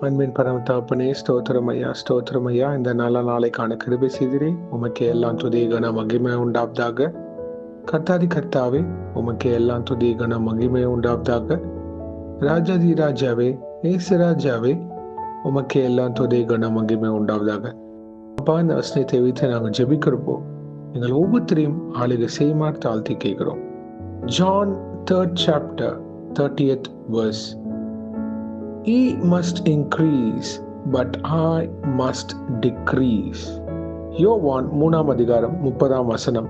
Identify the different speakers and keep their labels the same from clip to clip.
Speaker 1: அன்பின் பரமத்தாப்பனே, ஸ்தோத்திரம் ஐயா, ஸ்தோத்திரம் ஐயா. இந்த நல்ல நாளைக்கான கிருபை செய்திரே. உமக்கு எல்லாம் துதி கன மகிமை உண்டாவதாக. கர்த்தாதி கர்த்தாவே, உமக்கு எல்லாம் துதி கன மகிமை உண்டாவதாக. ராஜாதி ராஜாவே, ஏசு ராஜாவே, உமக்கு எல்லாம் துதி கன மகிமை உண்டாவதாக. அப்பா, இந்த வசனத்தை வைத்து நாங்கள் ஜெபிக்கிறப்போ எங்கள் ஒவ்வொருத்தரையும் ஆளுகை செய்யுமாறு தாழ்த்தி கேட்கிறோம். John 3rd chapter 30th verse. He must increase, but I must decrease. யோவான் 3ஆம் அதிகாரம் 30ஆம் வசனம்.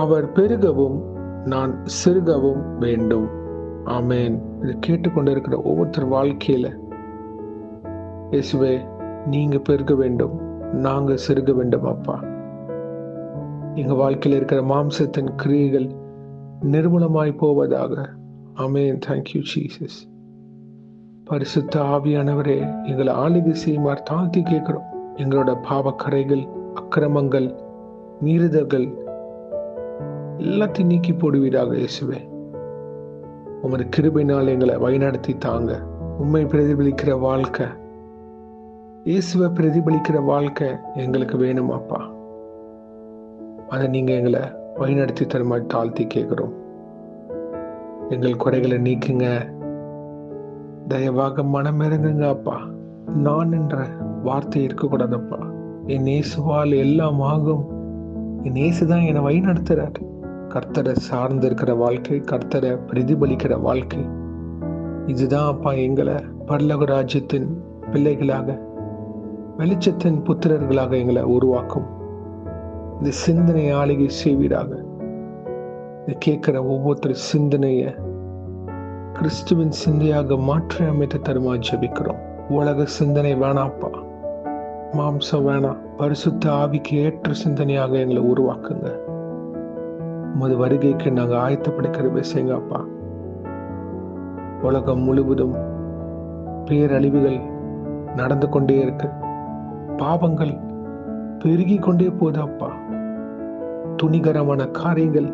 Speaker 1: அவர் பெருகவும் நான் சிறுகவும் வேண்டும். ஆமென். இதை கேட்டுக்கொண்டிருக்கிற ஒவ்வொருத்தர் வாழ்க்கையில, இயேசுவே, நீங்க பெருக வேண்டும், நாங்க சிறுக வேண்டும். அப்பா, எங்க வாழ்க்கையில இருக்கிற மாம்சத்தின் கிரியைகள் நிர்மூலமாய் போவதாக. ஆமென். Thank you Jesus. பரிசுத்த ஆவியானவரே, எங்களை ஆளுகை செய்யுமாறு தாழ்த்தி கேட்கிறோம். எங்களோட பாவக்கரைகள், அக்கிரமங்கள், மீறுதல்கள் எல்லாத்தையும் நீக்கி போடுவீராக இயேசுவே. உமது கிருபையினால் எங்களை வழிநடத்தி தாங்க. உண்மை பிரதிபலிக்கிற வாழ்க்கை, இயேசுவை பிரதிபலிக்கிற வாழ்க்கை எங்களுக்கு வேணும் அப்பா. அதை நீங்க எங்களை வழிநடத்தி தருமாறு தாழ்த்தி கேட்கிறோம். எங்கள் குறைகளை நீக்குங்க. தயவாக மனமிறங்குங்க அப்பா. நான் என்ற வார்த்தை இருக்கக்கூடாதப்பா. என் இயேசுவால் எல்லாம் ஆகும். என் இயேசுதான் என்னை வழி நடத்துறாரு. கர்த்தரை சார்ந்து இருக்கிற வாழ்க்கை, கர்த்தரை பிரதிபலிக்கிற வாழ்க்கை, இதுதான் அப்பா எங்களை பரலோக ராஜ்யத்தின் பிள்ளைகளாக, வெளிச்சத்தின் புத்திரர்களாக எங்களை உருவாக்கும். இந்த சிந்தனை ஆளுகை செய்வீராக. இதை கேட்கிற ஒவ்வொருத்தர் சிந்தனைய கிறிஸ்துவின் சிந்தையாக மாற்றி அமைத்து தருமா ஜெபிக்கிறோம். உலக சிந்தனை வேணாப்பா, மாம்சம் வேணாம். பரிசுத்த ஆவிக்கு ஏற்ற சிந்தனையாக எங்களை உருவாக்குங்க. உமது வருகைக்கு நாங்கள் ஆயத்தப்படுக்கிற செய்யுங்கப்பா. உலகம் முழுவதும் பேரழிவுகள் நடந்து கொண்டே இருக்கு. பாவங்கள் பெருகி கொண்டே போதப்பா. துணிகரமான காரியங்கள்,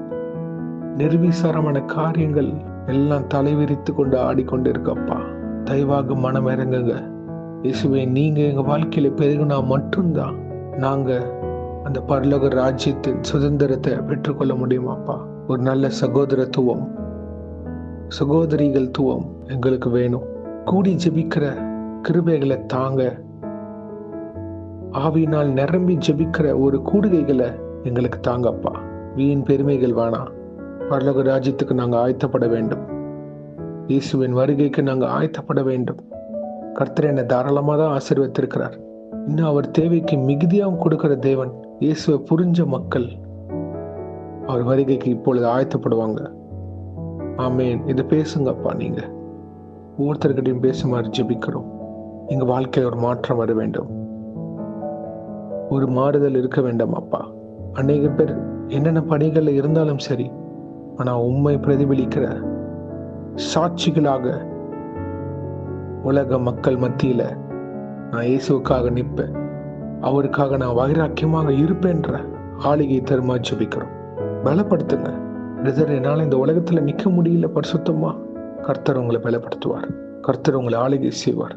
Speaker 1: நிர்விசாரமான காரியங்கள் எல்லாம் தலைவிரித்து கொண்டு ஆடிக்கொண்டிருக்கப்பா. தயவாக மனம் இறங்குங்க இயேசுவே. நீங்க எங்க வாழ்க்கையில பெருகுனா மட்டும்தான் நாங்க அந்த பரலோக ராஜ்யத்தின் சுதந்திரத்தை பெற்றுக்கொள்ள முடியுமாப்பா. ஒரு நல்ல சகோதரத்துவம், சகோதரிகள் துவம் எங்களுக்கு வேணும். கூடி ஜெபிக்கிற கிருபைகளை தாங்க. ஆவியினால் நிரம்பி ஜெபிக்கிற ஒரு கூடுகைகளை எங்களுக்கு தாங்கப்பா. வீண் பெருமைகள் வேணாம். பரலோக ராஜ்யத்துக்கு நாங்கள் ஆயத்தப்பட வேண்டும். இயேசுவின் வருகைக்கு நாங்கள் ஆயத்தப்பட வேண்டும். கர்த்தர் என்னை தாராளமாக தான் ஆசீர்வதித்திருக்கிறார். இன்னும் அவர் தேவைக்கு மிகுதியாகவும் கொடுக்கிற தேவன். இயேசுவை புரிஞ்ச மக்கள் அவர் வருகைக்கு இப்பொழுது ஆயத்தப்படுவாங்க. ஆமென். இதை பேசுங்கப்பா. நீங்க ஒவ்வொருத்தர்கிட்டையும் பேசுமாறு ஜெபிக்கிறோம். எங்க வாழ்க்கையில் ஒரு மாற்றம் வர வேண்டும், ஒரு மாறுதல் இருக்க வேண்டாம் அப்பா. அநேக பேர் என்னென்ன பணிகள் இருந்தாலும் சரி, ஆனா உண்மை பிரதிபலிக்கிற சாட்சிகளாக உலக மக்கள் மத்தியில நான் இயேசுவுக்காக நிற்பேன், அவருக்காக நான் வைராக்கியமாக இருப்பேன்ற ஆளுகை தருமா ஜெபிக்கிறோம். பலப்படுத்துங்க பிரதர். என்னால இந்த உலகத்துல நிக்க முடியல பரிசுத்தமா. கர்த்தர் உங்களை பலப்படுத்துவார். கர்த்தர் உங்களை ஆளுகை செய்வார்.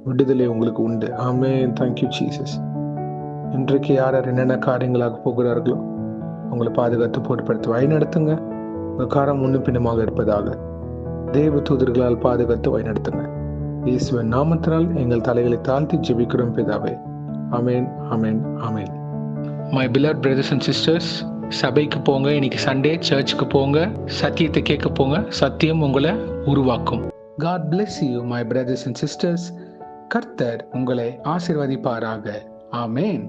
Speaker 1: விடுதலை உங்களுக்கு உண்டு. ஆமென். Thank you Jesus. இன்றைக்கு யார் யார் என்னென்ன காரியங்களாக போகிறார்களோ உங்களை பாதுகாத்து பொறுப்படுத்தி வழி நடத்துங்க. உங்க காரம் முன்னும் பின்னமாக இருப்பதாக தேவ தூதர்களால் பாதுகாத்து வழி நடத்துங்க. இயேசுவின் நாமத்தினால் எங்கள் தலைகளை தாழ்த்தி ஜெபிக்கிறோம் பிதாவே. ஆமென், ஆமென், ஆமென். My beloved brothers and sisters, சபைக்கு போங்க. இன்னைக்கு சண்டே, சர்ச்சுக்கு போங்க. சத்தியத்தை கேட்க போங்க. சத்தியம் உங்களை உருவாக்கும். God bless you my brothers and sisters. கர்த்தர் உங்களை ஆசீர்வதிப்பாராக. ஆமென்.